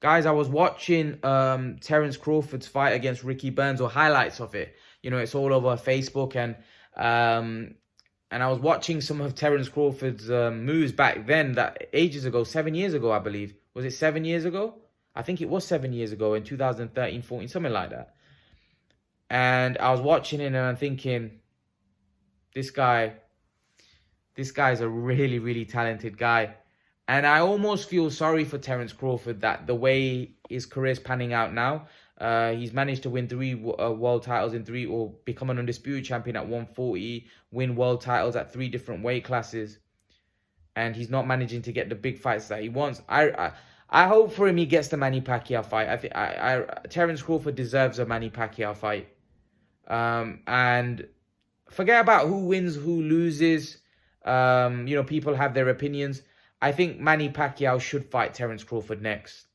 Guys, I was watching Terence Crawford's fight against Ricky Burns, or highlights of it. It's all over Facebook, and I was watching some of Terence Crawford's moves back then, that ages ago, 7 years ago, I believe. Was it 7 years ago? I think it was 7 years ago, in 2013, 14, something like that. And I was watching it and I'm thinking, this guy's a really, really talented guy. And I almost feel sorry for Terence Crawford that the way his career's panning out now, he's managed to win three world titles in three, or become an undisputed champion at 140, win world titles at three different weight classes, and he's not managing to get the big fights that he wants. I hope for him he gets the Manny Pacquiao fight. Terence Crawford deserves a Manny Pacquiao fight. And forget about who wins, who loses. People have their opinions. I think Manny Pacquiao should fight Terence Crawford next.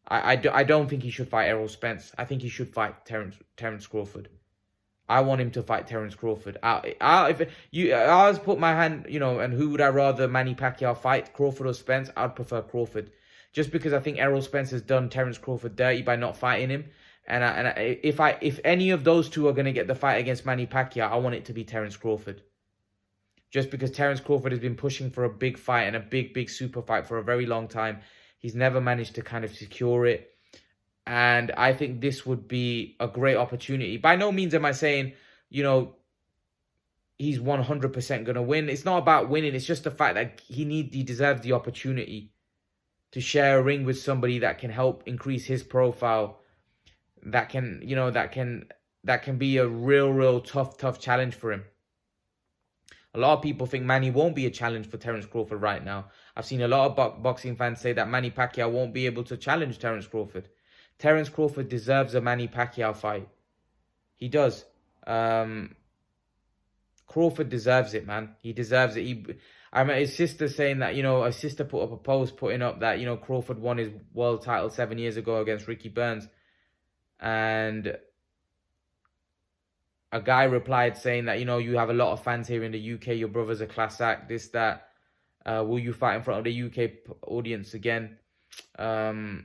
I don't think he should fight Errol Spence. I think he should fight Terence Crawford. I want him to fight Terence Crawford. If I was put my hand, and who would I rather Manny Pacquiao fight, Crawford or Spence? I'd prefer Crawford, just because I think Errol Spence has done Terence Crawford dirty by not fighting him. If any of those two are going to get the fight against Manny Pacquiao, I want it to be Terence Crawford. Just because Terence Crawford has been pushing for a big fight and a big super fight for a very long time. He's never managed to kind of secure it. And I think this would be a great opportunity. By no means am I saying, he's 100% going to win. It's not about winning. It's just the fact that he deserves the opportunity to share a ring with somebody that can help increase his profile. That can be a real tough challenge for him. A lot of people think Manny won't be a challenge for Terence Crawford right now. I've seen a lot of boxing fans say that Manny Pacquiao won't be able to challenge Terence Crawford. Terence Crawford deserves a Manny Pacquiao fight. He does. Crawford deserves it, man. He deserves it. I remember his sister saying that, his sister put up a post putting up that, Crawford won his world title 7 years ago against Ricky Burns. And a guy replied saying that, you have a lot of fans here in the UK. Your brother's a class act, this, that. Will you fight in front of the UK audience again? I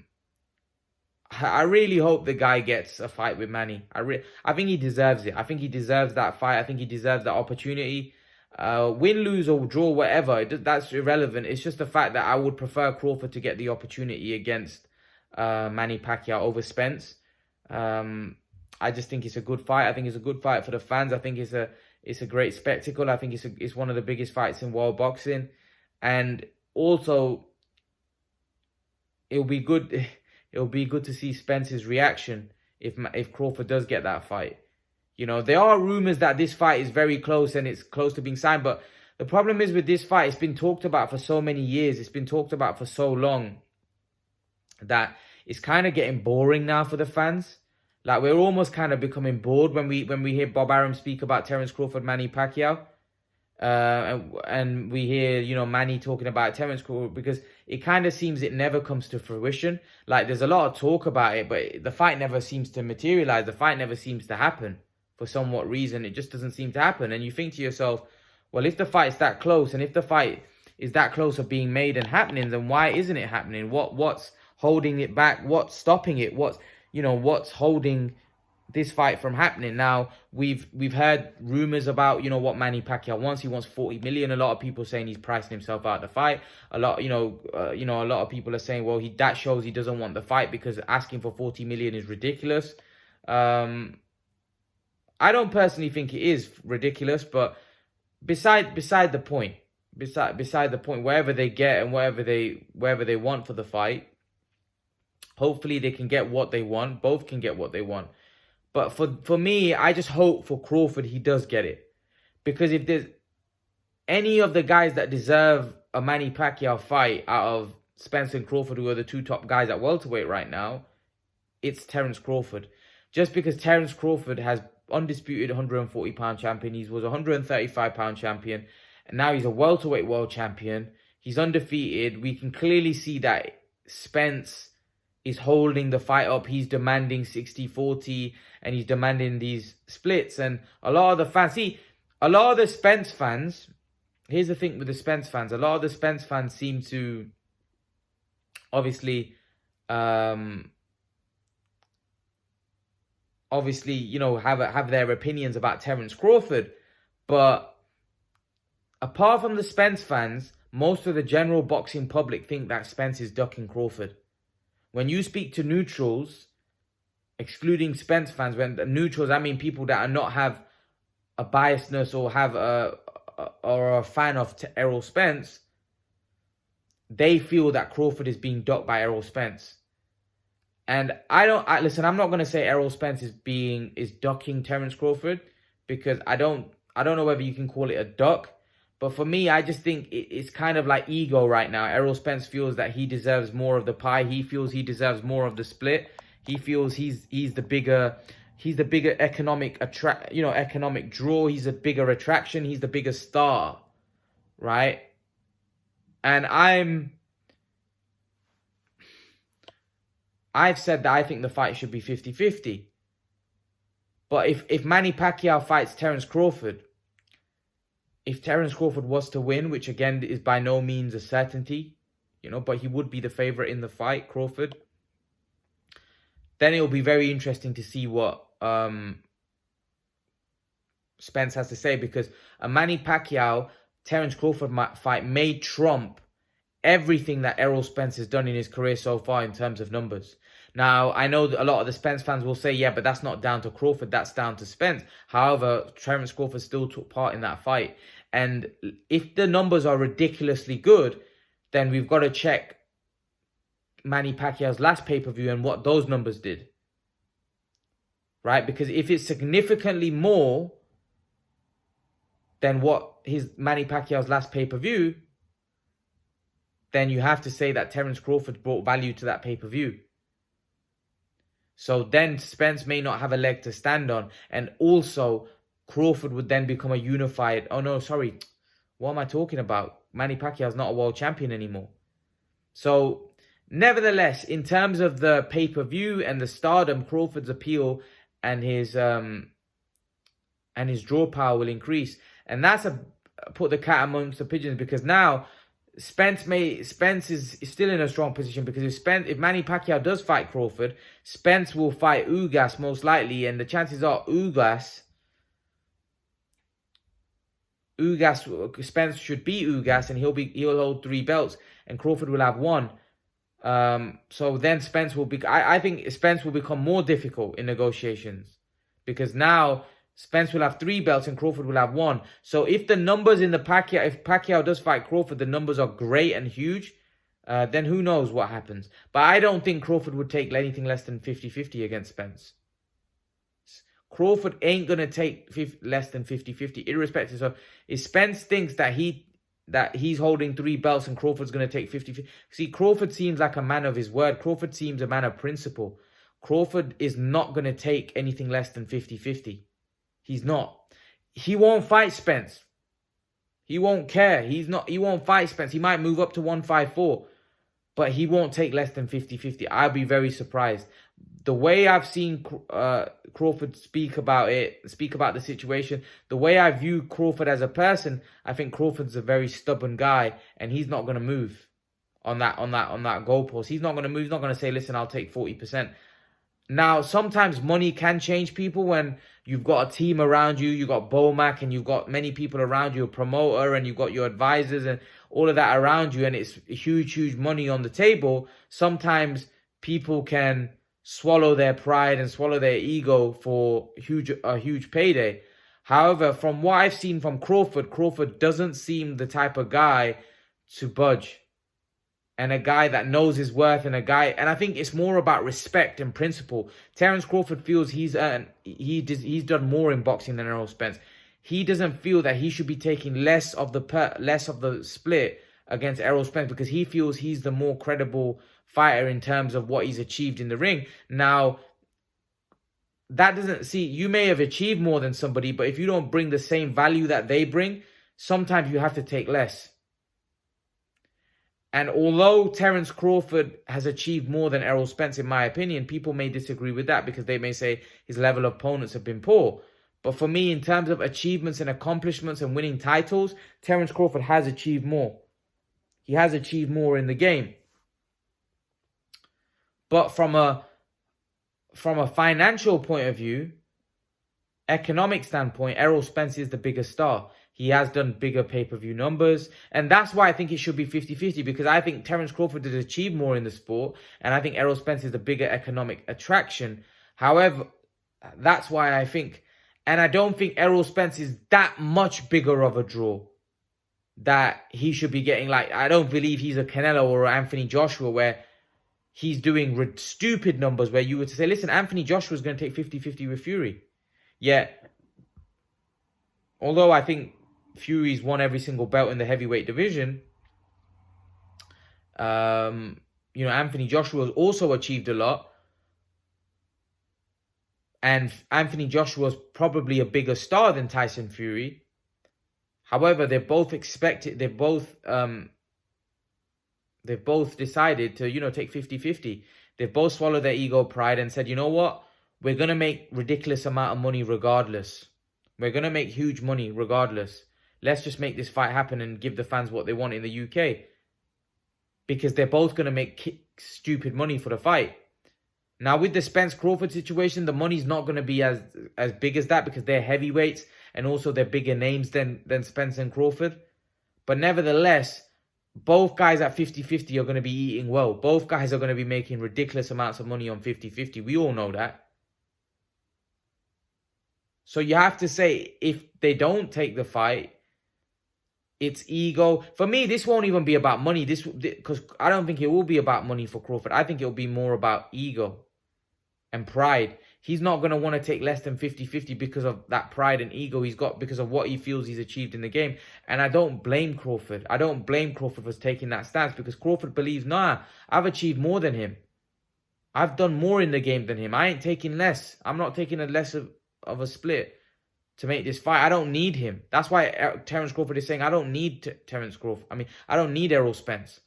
really hope the guy gets a fight with Manny. I think he deserves it. I think he deserves that fight. I think he deserves that opportunity. Win, lose, or draw, whatever, that's irrelevant. It's just the fact that I would prefer Crawford to get the opportunity against Manny Pacquiao over Spence. I just think it's a good fight. I think it's a good fight for the fans. I think it's a great spectacle. I think it's one of the biggest fights in world boxing. And also, it'll be good to see Spence's reaction if Crawford does get that fight. There are rumors that this fight is very close and it's close to being signed. But the problem is with this fight, it's been talked about for so many years. It's been talked about for so long that it's kind of getting boring now for the fans. Like, we're almost kind of becoming bored when we hear Bob Arum speak about Terence Crawford, Manny Pacquiao. And we hear, Manny talking about Terence Crawford, because it kind of seems it never comes to fruition. Like, there's a lot of talk about it, but the fight never seems to materialize. The fight never seems to happen for somewhat reason. It just doesn't seem to happen. And you think to yourself, well, if the fight's that close, and if the fight is that close of being made and happening, then why isn't it happening? What's holding it back? What's stopping it? What's holding this fight from happening? Now, we've heard rumors about, what Manny Pacquiao wants. He wants 40 million. A lot of people saying he's pricing himself out of the fight. A lot of people are saying, well, that shows he doesn't want the fight, because asking for 40 million is ridiculous. I don't personally think it is ridiculous, but beside the point, wherever they get and wherever they want for the fight, hopefully they can get what they want. Both can get what they want. But for me, I just hope for Crawford he does get it. Because if there's any of the guys that deserve a Manny Pacquiao fight out of Spence and Crawford, who are the two top guys at welterweight right now, it's Terence Crawford. Just because Terence Crawford has undisputed 140-pound champion. He was a 135-pound champion. And now he's a welterweight world champion. He's undefeated. We can clearly see that Spence is holding the fight up. He's demanding 60-40 and he's demanding these splits. And a lot of the fans, a lot of the Spence fans, here's the thing with the Spence fans, a lot of the Spence fans seem to obviously obviously, have their opinions about Terence Crawford. But apart from the Spence fans, most of the general boxing public think that Spence is ducking Crawford. When you speak to neutrals, excluding Spence fans, when the neutrals, I mean people that are not have a biasness or have a fan of Errol Spence, they feel that Crawford is being ducked by Errol Spence. And listen, I'm not going to say Errol Spence is ducking Terence Crawford, because I don't know whether you can call it a duck. But for me, I just think it's kind of like ego right now. Errol Spence feels that he deserves more of the pie. He feels he deserves more of the split. He feels he's the bigger economic economic draw. He's a bigger attraction. He's the bigger star, right? And I've said that I think the fight should be 50-50. But if Manny Pacquiao fights Terence Crawford, if Terence Crawford was to win, which again is by no means a certainty, but he would be the favorite in the fight, Crawford, then it'll be very interesting to see what Spence has to say, because a Manny Pacquiao Terence Crawford fight may trump everything that Errol Spence has done in his career so far in terms of numbers. Now, I know that a lot of the Spence fans will say, yeah, but that's not down to Crawford, that's down to Spence. However, Terence Crawford still took part in that fight. And if the numbers are ridiculously good, then we've got to check Manny Pacquiao's last pay-per-view and what those numbers did. Right? Because if it's significantly more than what Manny Pacquiao's last pay-per-view, then you have to say that Terence Crawford brought value to that pay-per-view. So then Spence may not have a leg to stand on. And also, Crawford would then become a unified... Oh, no, sorry. What am I talking about? Manny Pacquiao's not a world champion anymore. So, nevertheless, in terms of the pay-per-view and the stardom, Crawford's appeal and his draw power will increase. And that's put the cat amongst the pigeons, because now Spence is still in a strong position, because if Manny Pacquiao does fight Crawford, Spence will fight Ugas most likely, and the chances are Spence should beat Ugas, and he'll hold 3 belts, and Crawford will have 1. So then Spence will be... I think Spence will become more difficult in negotiations, because now Spence will have 3 belts and Crawford will have 1. So if the numbers in if Pacquiao does fight Crawford, the numbers are great and huge, then who knows what happens. But I don't think Crawford would take anything less than 50-50 against Spence. Crawford ain't going to take less than 50-50, irrespective. So if Spence thinks that he's holding 3 belts and Crawford's going to take 50-50. See, Crawford seems like a man of his word. Crawford seems a man of principle. Crawford is not going to take anything less than 50-50. He's not. He won't fight Spence. He won't care. He won't fight Spence. He might move up to 154. But he won't take less than 50-50. I'll be very surprised. The way I've seen Crawford speak about the situation, the way I view Crawford as a person, I think Crawford's a very stubborn guy, and he's not going to move on that goalpost. He's not going to move. He's not going to say, listen, I'll take 40%. Now, sometimes money can change people when you've got a team around you. You've got Bomac, and you've got many people around you, a promoter, and you've got your advisors and all of that around you, and it's huge, huge money on the table. Sometimes people can swallow their pride and swallow their ego for a huge payday. However, from what I've seen from Crawford doesn't seem the type of guy to budge. And a guy that knows his worth, and I think it's more about respect and principle. Terence Crawford feels he's done more in boxing than Errol Spence. He doesn't feel that he should be taking less of the split against Errol Spence, because he feels he's the more credible fighter in terms of what he's achieved in the ring. Now, you may have achieved more than somebody, but if you don't bring the same value that they bring, sometimes you have to take less. And although Terence Crawford has achieved more than Errol Spence, in my opinion, people may disagree with that, because they may say his level of opponents have been poor. But for me, in terms of achievements and accomplishments and winning titles, Terence Crawford has achieved more. He has achieved more in the game. But from a financial point of view, economic standpoint, Errol Spence is the bigger star. He has done bigger pay-per-view numbers. And that's why I think it should be 50-50, because I think Terence Crawford has achieved more in the sport. And I think Errol Spence is the bigger economic attraction. However, that's why I think, and I don't think Errol Spence is that much bigger of a draw that he should be getting. Like, I don't believe he's a Canelo or Anthony Joshua where he's doing stupid numbers where you were to say, listen, Anthony Joshua is going to take 50-50 with Fury. Yet, although I think Fury's won every single belt in the heavyweight division, Anthony Joshua has also achieved a lot. And Anthony Joshua's probably a bigger star than Tyson Fury. However, they've both decided to, take 50-50. They've both swallowed their ego pride and said, you know what? We're going to make ridiculous amount of money regardless. We're going to make huge money regardless. Let's just make this fight happen and give the fans what they want in the UK. Because they're both going to make stupid money for the fight. Now, with the Spence Crawford situation, the money's not going to be as big as that because they're heavyweights and also they're bigger names than Spence and Crawford. But nevertheless, both guys at 50-50 are going to be eating well. Both guys are going to be making ridiculous amounts of money on 50-50. We all know that. So you have to say, if they don't take the fight, it's ego. For me, this won't even be about money. Because I don't think it will be about money for Crawford. I think it'll be more about ego and pride. He's not going to want to take less than 50-50 because of that pride and ego he's got, because of what he feels he's achieved in the game. And I don't blame Crawford. I don't blame Crawford for taking that stance, because Crawford believes, nah, I've achieved more than him. I've done more in the game than him. I ain't taking less. I'm not taking a less of a split to make this fight. I don't need him. That's why Terence Crawford is saying, I don't need Terence Crawford. I don't need Errol Spence.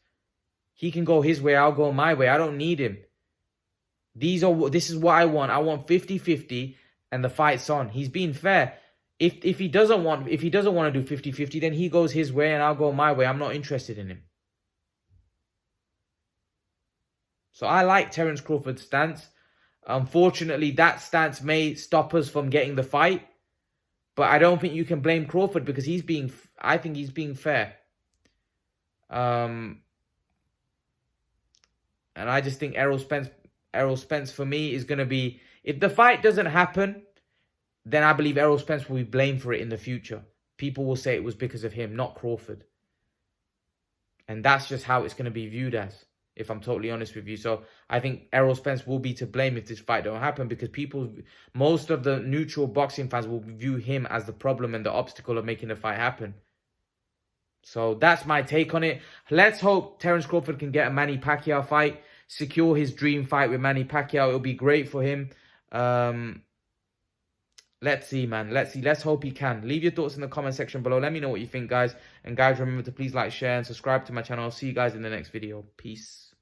He can go his way, I'll go my way. I don't need him. This is what I want. I want 50-50 and the fight's on. He's being fair. If he doesn't want to do 50-50, then he goes his way and I'll go my way. I'm not interested in him. So I like Terence Crawford's stance. Unfortunately, that stance may stop us from getting the fight. But I don't think you can blame Crawford because I think he's being fair. And I just think Errol Spence for me is going to be, if the fight doesn't happen, then I believe Errol Spence will be blamed for it in the future. People will say it was because of him, not Crawford. And that's just how it's going to be viewed as, if I'm totally honest with you. So I think Errol Spence will be to blame if this fight don't happen, because most of the neutral boxing fans will view him as the problem and the obstacle of making the fight happen. So that's my take on it. Let's hope Terence Crawford can get a Manny Pacquiao fight, secure his dream fight with Manny Pacquiao. It'll be great for him. Let's see, man. Let's see. Let's hope he can. Leave your thoughts in the comment section below. Let me know what you think, guys. And guys, remember to please like, share, and subscribe to my channel. I'll see you guys in the next video. Peace.